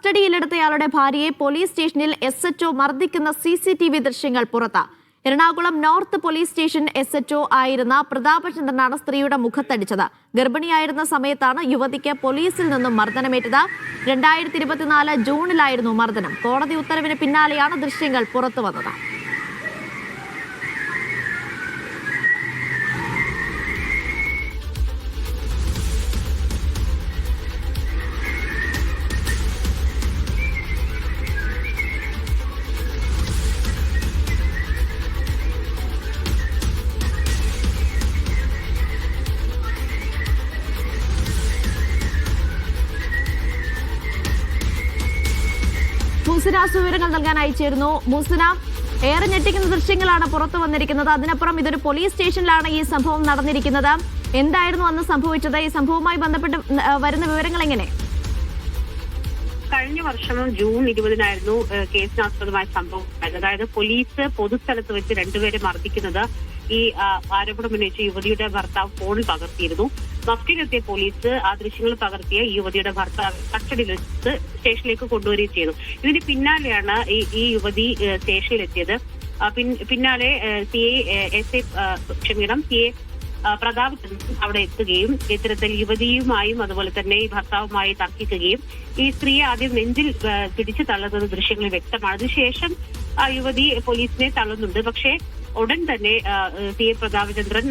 കസ്റ്റഡിയിലെടുത്തയാളുടെ ഭാര്യയെ പോലീസ് സ്റ്റേഷനിൽ SHO മർദ്ദിക്കുന്ന CCTV ദൃശ്യങ്ങൾ പുറത്ത്. Ernakulam north police station SHO ആയിരുന്ന പ്രതാപചന്ദ്രനാണ് സ്ത്രീയുടെ മുഖത്തടിച്ചത്. ഗർഭിണിയായിരുന്ന സമയത്താണ് യുവതിക്ക് പോലീസിൽ നിന്നും മർദ്ദനമേറ്റത്. 2024 ജൂണിലായിരുന്നു മർദ്ദനം. കോടതി ഉത്തരവിന് പിന്നാലെയാണ് ദൃശ്യങ്ങൾ പുറത്തു വന്നത്. മുസിന വിവരങ്ങൾ നൽകാൻ അയച്ചിരുന്നു. മുസിന, ഏറെ ഞെട്ടിക്കുന്ന ദൃശ്യങ്ങളാണ് പുറത്തു വന്നിരിക്കുന്നത്. അതിനപ്പുറം ഇതൊരു പോലീസ് സ്റ്റേഷനിലാണ് ഈ സംഭവം നടന്നിരിക്കുന്നത്. എന്തായിരുന്നു അന്ന് സംഭവിച്ചത്? ഈ സംഭവവുമായി ബന്ധപ്പെട്ട് വരുന്ന വിവരങ്ങൾ എങ്ങനെ? കഴിഞ്ഞ വർഷം ജൂൺ 20-നായിരുന്നു കേസിനാസ്പദമായ സംഭവം. അതായത് പോലീസ് പൊതുസ്ഥലത്ത് വെച്ച് രണ്ടുപേരെ മർദ്ദിക്കുന്നത് ഈ ആരോപണം ഉന്നയിച്ച യുവതിയുടെ ഭർത്താവ് ഫോണിൽ പകർത്തിയിരുന്നു. മഫ്റ്റിയിലെത്തിയ പോലീസ് ആ ദൃശ്യങ്ങൾ പകർത്തിയ ഈ യുവതിയുടെ ഭർത്താവ് കസ്റ്റഡിയിലെടുത്ത് സ്റ്റേഷനിലേക്ക് കൊണ്ടുവരികയും ചെയ്തു. ഇതിന് പിന്നാലെയാണ് ഈ യുവതി സ്റ്റേഷനിലെത്തിയത്. പിന്നാലെ CA പ്രതാപചന്ദ്രൻ അവിടെ എത്തുകയും ഇത്തരത്തിൽ യുവതിയുമായും അതുപോലെ തന്നെ ഈ ഭർത്താവുമായി തർക്കിക്കുകയും ഈ സ്ത്രീയെ ആദ്യം നെഞ്ചിൽ പിടിച്ചു തള്ളുന്നത് ദൃശ്യങ്ങളിൽ വ്യക്തമാണ്. അതിനുശേഷം ആ യുവതി പോലീസിനെ തള്ളുന്നുണ്ട്. പക്ഷേ ഉടൻ തന്നെ CA പ്രതാപചന്ദ്രൻ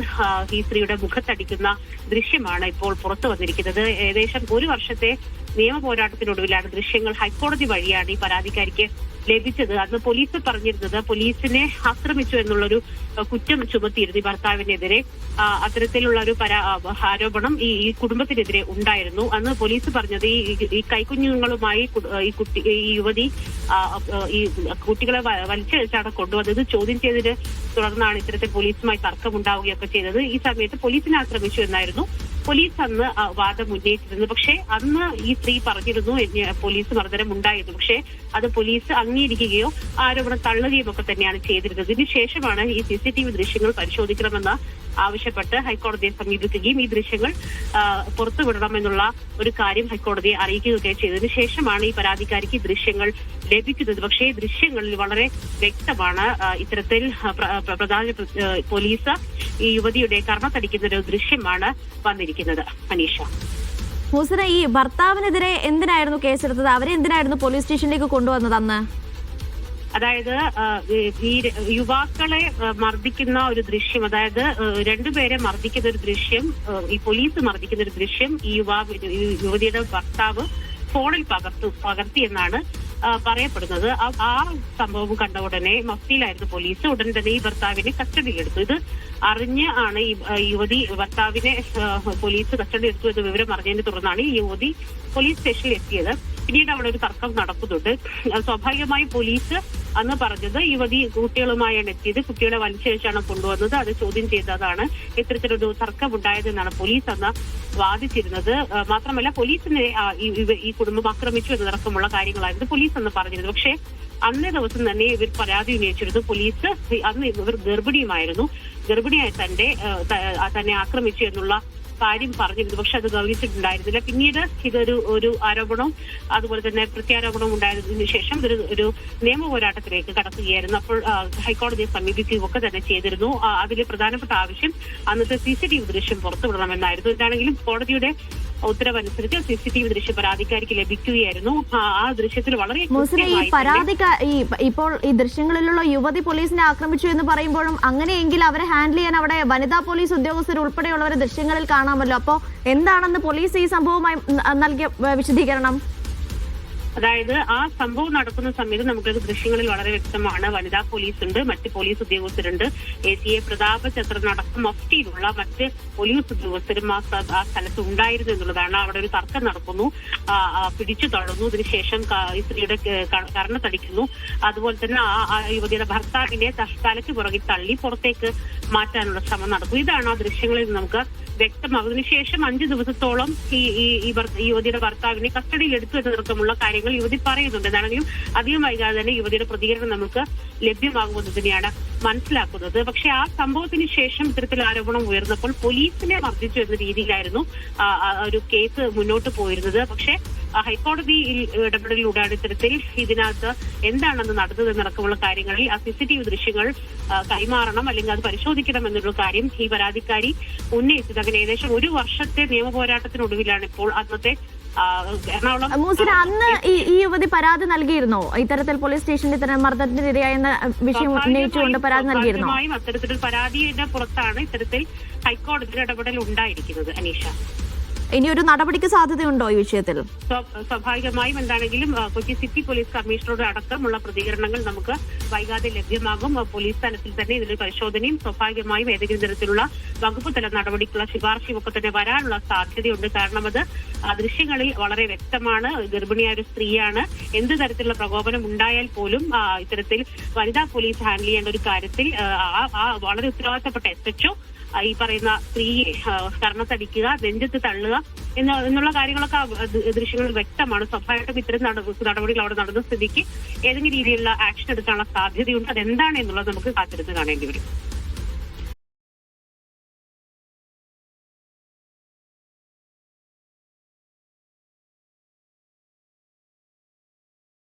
ഈ സ്ത്രീയുടെ മുഖത്തടിക്കുന്ന ദൃശ്യമാണ് ഇപ്പോൾ പുറത്തു വന്നിരിക്കുന്നത്. ഏകദേശം ഒരു വർഷത്തെ നിയമ പോരാട്ടത്തിനൊടുവിലാണ് ദൃശ്യങ്ങൾ ഹൈക്കോടതി വഴിയാണ് ഈ പരാതിക്കാരിക്ക് ലഭിച്ചത്. അന്ന് പോലീസ് പറഞ്ഞിരുന്നത് പോലീസിനെ ആക്രമിച്ചു എന്നുള്ളൊരു കുറ്റം ചുമത്തിയിരുന്നു ഈ ഭർത്താവിനെതിരെ. അത്തരത്തിലുള്ള ഒരു ആരോപണം ഈ കുടുംബത്തിനെതിരെ ഉണ്ടായിരുന്നു. അന്ന് പോലീസ് പറഞ്ഞത് ഈ കൈക്കുഞ്ഞുങ്ങളുമായി ഈ യുവതി ഈ കുട്ടികളെ വലിച്ചഴിച്ചാണ് കൊണ്ടുവന്നത്. ചോദ്യം ചെയ്തതിന് തുടർന്നാണ് ഇത്തരത്തിൽ പോലീസുമായി തർക്കമുണ്ടാവുകയൊക്കെ ചെയ്തത്. ഈ സമയത്ത് പോലീസിനെ ആക്രമിച്ചു എന്നായിരുന്നു പോലീസ് അന്ന് വാദം ഉന്നയിച്ചിരുന്നു. പക്ഷേ അന്ന് ഈ സ്ത്രീ പറഞ്ഞിരുന്നു പോലീസ് മർദ്ദനം ഉണ്ടായിരുന്നു. പക്ഷേ അത് പോലീസ് അംഗീകരിക്കുകയോ ആരോപണം തള്ളുകയും ഒക്കെ തന്നെയാണ് ചെയ്തിരുന്നത്. ഇതിനുശേഷമാണ് ഈ CCTV ദൃശ്യങ്ങൾ പരിശോധിക്കണമെന്ന് ആവശ്യപ്പെട്ട് ഹൈക്കോടതിയെ സമീപിക്കുകയും ഈ ദൃശ്യങ്ങൾ പുറത്തുവിടണമെന്നുള്ള ഒരു കാര്യം ഹൈക്കോടതിയെ അറിയിക്കുകയൊക്കെ ചെയ്തതിനു ശേഷമാണ് ഈ പരാതിക്കാരിക്ക് ദൃശ്യങ്ങൾ ലഭിക്കുന്നത്. പക്ഷേ ദൃശ്യങ്ങളിൽ വളരെ വ്യക്തമാണ് ഇത്തരത്തിൽ പോലീസ് ഈ യുവതിയുടെ കർമ്മത്തടിക്കുന്ന ഒരു ദൃശ്യമാണ് വന്നിരിക്കുന്നത്. അനീഷ, മുസിന, ഈ ഭർത്താവിനെതിരെ എന്തിനായിരുന്നു കേസെടുത്തത്? അവരെ എന്തിനായിരുന്നു പോലീസ് സ്റ്റേഷനിലേക്ക് കൊണ്ടുവന്നത് അന്ന്? അതായത് ഈ യുവാക്കളെ മർദ്ദിക്കുന്ന ഒരു ദൃശ്യം, അതായത് രണ്ടുപേരെ മർദ്ദിക്കുന്ന ഒരു ദൃശ്യം, ഈ പോലീസ് മർദ്ദിക്കുന്ന ഒരു ദൃശ്യം ഈ യുവതിയുടെ ഭർത്താവ് ഫോണിൽ പകർത്തി എന്നാണ് പറയപ്പെടുന്നത്. ആ സംഭവം കണ്ട ഉടനെ മഫ്റ്റിയിലായിരുന്നു പോലീസ്. ഉടൻ തന്നെ ഈ ഭർത്താവിനെ കസ്റ്റഡിയിലെടുത്തു. ഇത് അറിഞ്ഞ് ആണ് ഈ യുവതി ഭർത്താവിനെ പോലീസ് കസ്റ്റഡിയിലെടുത്തു എന്ന് വിവരം അറിഞ്ഞതിനെ തുടർന്നാണ് ഈ യുവതി പോലീസ് സ്റ്റേഷനിൽ എത്തിയത്. പിന്നീട് അവിടെ ഒരു തർക്കം നടക്കുന്നുണ്ട്. സ്വാഭാവികമായും പോലീസ് അന്ന് പറഞ്ഞത് യുവതി കുട്ടികളുമായാണ് എത്തിയത്, കുട്ടികളെ വലിച്ചഴിച്ചാണ് കൊണ്ടുവന്നത്, അത് ചോദ്യം ചെയ്തതാണ് ഇത്തരത്തിലൊരു തർക്കമുണ്ടായതെന്നാണ് പോലീസ് അന്ന് വാദിച്ചിരുന്നത്. മാത്രമല്ല പോലീസിനെ ഈ കുടുംബം ആക്രമിച്ചു എന്നതടക്കമുള്ള കാര്യങ്ങളായിരുന്നു പോലീസ് അന്ന് പറഞ്ഞിരുന്നത്. പക്ഷേ അന്നേ ദിവസം തന്നെ ഇവർ പരാതി ഉന്നയിച്ചിരുന്നു. പോലീസ് അന്ന് ഇവർ ഗർഭിണിയുമായിരുന്നു, ഗർഭിണിയായി തന്നെ ആക്രമിച്ചു എന്നുള്ള കാര്യം പറഞ്ഞിരുന്നു. പക്ഷെ അത് ഗൗനിച്ചിട്ടുണ്ടായിരുന്നില്ല. പിന്നീട് ഇതൊരു ആരോപണവും അതുപോലെ തന്നെ പ്രത്യാരോപണവും ഉണ്ടായതിനു ശേഷം ഒരു നിയമ പോരാട്ടത്തിലേക്ക് കടക്കുകയായിരുന്നു. അപ്പോൾ ഹൈക്കോടതിയെ സമീപിക്കുകയും ഒക്കെ തന്നെ ചെയ്തിരുന്നു. അതിൽ പ്രധാനപ്പെട്ട ആവശ്യം അന്നത്തെ CCTV ദൃശ്യം പുറത്തുവിടണമെന്നായിരുന്നു. ഇതാണെങ്കിലും കോടതിയുടെ ഉത്തരവനുസരിച്ച് CCTV ദൃശ്യം പരാതിക്കാരിക്ക് ലഭിക്കുകയായിരുന്നു. ആ ദൃശ്യത്തിൽ വളരെ ഇപ്പോൾ ഈ ദൃശ്യങ്ങളിലുള്ള യുവതി പോലീസിനെ ആക്രമിച്ചു എന്ന് പറയുമ്പോഴും അങ്ങനെയെങ്കിൽ അവരെ ഹാൻഡിൽ ചെയ്യാൻ അവിടെ വനിതാ പോലീസ് ഉദ്യോഗസ്ഥർ ഉൾപ്പെടെയുള്ളവരെ ദൃശ്യങ്ങളിൽ കാണാമല്ലോ. അപ്പോൾ എന്താണെന്ന് പോലീസ് ഈ സംഭവവുമായി നൽകിയ വിശദീകരണം? അതായത് ആ സംഭവം നടക്കുന്ന സമയത്ത് നമുക്ക് ദൃശ്യങ്ങളിൽ വളരെ വ്യക്തമാണ്. വനിതാ പോലീസ് ഉണ്ട്, മറ്റ് പോലീസ് ഉദ്യോഗസ്ഥരുണ്ട്. CA പ്രതാപചന്ദ്രൻ അടക്കം മഫ്റ്റിയിലുള്ള മറ്റ് പോലീസ് ഉദ്യോഗസ്ഥരും ആ സ്ഥലത്ത് ഉണ്ടായിരുന്നു എന്നുള്ളതാണ്. അവിടെ ഒരു തർക്കം നടക്കുന്നു, പിടിച്ചു തള്ളുന്നു, ഇതിനുശേഷം സ്ത്രീയുടെ കർണത്തടിക്കുന്നു. അതുപോലെ തന്നെ ആ യുവതിയുടെ ഭർത്താവിനെ തലയ്ക്ക് പുറകിൽ തള്ളി പുറത്തേക്ക് മാറ്റാനുള്ള ശ്രമം നടക്കും. ഇതാണ് ആ ദൃശ്യങ്ങളിൽ നമുക്ക് വ്യക്തമാകുന്നതിന് ശേഷം 5 ദിവസത്തോളം ഈ യുവതിയുടെ ഭർത്താവിനെ കസ്റ്റഡിയിലെടുത്തു എന്നതടക്കമുള്ള കാര്യങ്ങൾ യുവതി പറയുന്നുണ്ട്. എന്താണെങ്കിലും അധികം വൈകാതെ തന്നെ യുവതിയുടെ പ്രതികരണം നമുക്ക് ലഭ്യമാകുമെന്ന് തന്നെയാണ് മനസ്സിലാക്കുന്നത്. പക്ഷെ ആ സംഭവത്തിന് ശേഷം ഇത്തരത്തിൽ ആരോപണം ഉയർന്നപ്പോൾ പോലീസിനെ മർദ്ദിച്ചു എന്ന രീതിയിലായിരുന്നു ഒരു കേസ് മുന്നോട്ട് പോയിരുന്നത്. പക്ഷെ ഹൈക്കോടതിയിൽ ഇടപെടലിലൂടെയാണ് ഇത്തരത്തിൽ ഇതിനകത്ത് എന്താണെന്ന് നടന്നതെന്നടക്കമുള്ള കാര്യങ്ങളിൽ ആ CCTV ദൃശ്യങ്ങൾ കൈമാറണം അല്ലെങ്കിൽ അത് പരിശോധിക്കണം എന്നുള്ള കാര്യം ഈ പരാതിക്കാരി ഉന്നയിച്ചത്. അങ്ങനെ ഏകദേശം 1 വർഷത്തെ നിയമ പോരാട്ടത്തിനൊടുവിലാണ് ഇപ്പോൾ അന്നത്തെ എറണാകുളം മൂസിന അന്ന് ഈ യുവതി പരാതി നൽകിയിരുന്നോ? ഇത്തരത്തിൽ പോലീസ് സ്റ്റേഷനിൽ ഇത്തരം മർദ്ദനത്തിനിരയായെന്ന വിഷയം ഉന്നയിച്ചുകൊണ്ട് പരാതി നൽകിയിരുന്നോ? അത്തരത്തിലൊരു പരാതിയുടെ പുറത്താണ് ഇത്തരത്തിൽ ഹൈക്കോടതിയുടെ ഇടപെടൽ ഉണ്ടായിരിക്കുന്നത്. അനീഷ, ഇനി ഒരു നടപടിക്ക് സാധ്യതയുണ്ടോ ഈ വിഷയത്തിൽ? സ്വാഭാവികമായും എന്താണെങ്കിലും കൊച്ചി സിറ്റി പോലീസ് കമ്മീഷണറുടെ അടക്കമുള്ള പ്രതികരണങ്ങൾ നമുക്ക് വൈകാതെ ലഭ്യമാകും. പോലീസ് തലത്തിൽ തന്നെ ഇതിന്റെ പരിശോധനയും സ്വാഭാവികമായും ഏതെങ്കിലും തരത്തിലുള്ള വകുപ്പ് തല നടപടിക്കുള്ള ശുപാർശയും ഒക്കെ തന്നെ വരാനുള്ള സാധ്യതയുണ്ട്. കാരണം അത് ദൃശ്യങ്ങളിൽ വളരെ വ്യക്തമാണ്. ഗർഭിണിയായ ഒരു സ്ത്രീയാണ്. എന്ത് തരത്തിലുള്ള പ്രകോപനം ഉണ്ടായാൽ പോലും ഇത്തരത്തിൽ വനിതാ പോലീസ് ഹാൻഡിൽ ചെയ്യേണ്ട ഒരു കാര്യത്തിൽ വളരെ ഉത്തരവാദിത്തപ്പെട്ട SHO ഈ പറയുന്ന സ്ത്രീയെ കർണത്തടിക്കുക, നെഞ്ചത്ത് തള്ളുക എന്നുള്ള കാര്യങ്ങളൊക്കെ ദൃശ്യങ്ങളിൽ വ്യക്തമാണ്. സ്വാഭാവികമായിട്ടും ഇത്തരം നടപടികൾ അവിടെ നടന്ന സ്ഥിതിക്ക് ഏതെങ്കിലും രീതിയിലുള്ള ആക്ഷൻ എടുക്കാനുള്ള സാധ്യതയുണ്ട്. അതെന്താണ് എന്നുള്ളത് നമുക്ക് കാത്തിരുന്ന് കാണേണ്ടി വരും.